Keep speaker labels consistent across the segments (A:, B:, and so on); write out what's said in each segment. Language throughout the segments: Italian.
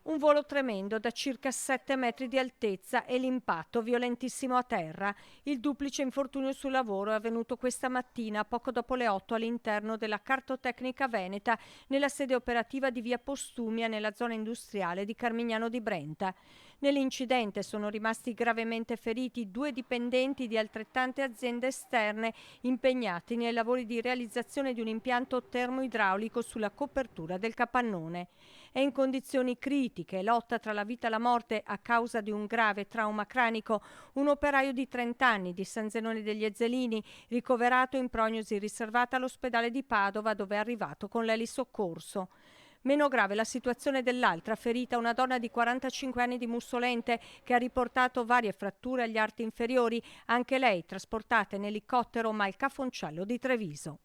A: Un volo tremendo da circa 7 metri di altezza e l'impatto violentissimo a terra. Il duplice infortunio sul lavoro è avvenuto questa mattina, poco dopo le 8, all'interno della Cartotecnica Veneta, nella sede operativa di via Postumia, nella zona industriale di Carmignano di Brenta. Nell'incidente sono rimasti gravemente feriti 2 dipendenti di altrettante aziende esterne impegnati nei lavori di realizzazione di un impianto termoidraulico sulla copertura del capannone. È in condizioni critiche, lotta tra la vita e la morte a causa di un grave trauma cranico, un operaio di 30 anni di San Zenone degli Ezzelini, ricoverato in prognosi riservata all'ospedale di Padova, dove è arrivato con l'elisoccorso. Meno grave la situazione dell'altra ferita, una donna di 45 anni di Mussolente che ha riportato varie fratture agli arti inferiori, anche lei trasportata in elicottero ma al Cafoncello di Treviso.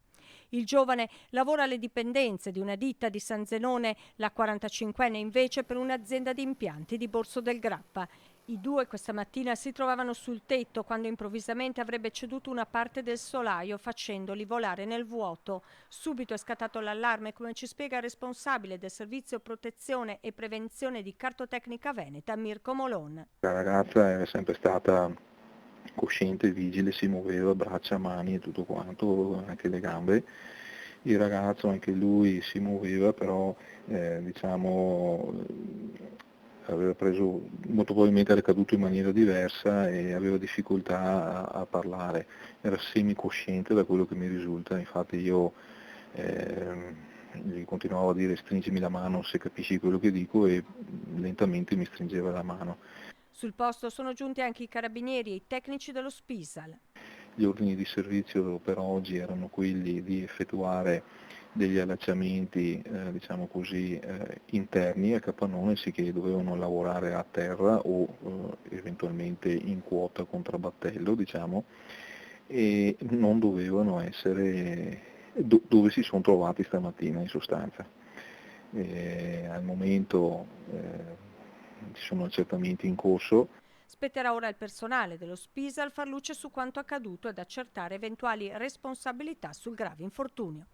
A: Il giovane lavora alle dipendenze di una ditta di San Zenone, la 45enne invece per un'azienda di impianti di Borso del Grappa. I due questa mattina si trovavano sul tetto quando improvvisamente avrebbe ceduto una parte del solaio facendoli volare nel vuoto. Subito è scattato l'allarme, come ci spiega il responsabile del servizio protezione e prevenzione di Cartotecnica Veneta, Mirko Molon.
B: La ragazza era sempre stata cosciente, vigile, si muoveva, braccia, mani e tutto quanto, anche le gambe. Il ragazzo, anche lui si muoveva, però diciamo aveva preso, molto probabilmente era caduto in maniera diversa e aveva difficoltà a parlare. Era semicosciente da quello che mi risulta, infatti io gli continuavo a dire stringimi la mano se capisci quello che dico e lentamente mi stringeva la mano.
A: Sul posto sono giunti anche i carabinieri e i tecnici dello Spisal.
B: Gli ordini di servizio per oggi erano quelli di effettuare degli allacciamenti diciamo così, interni a capannone, sì che dovevano lavorare a terra o eventualmente in quota contrabbattello, diciamo, e non dovevano essere dove si sono trovati stamattina in sostanza. Al momento ci sono accertamenti in corso.
A: Spetterà ora al personale dello Spisal far luce su quanto accaduto ed accertare eventuali responsabilità sul grave infortunio.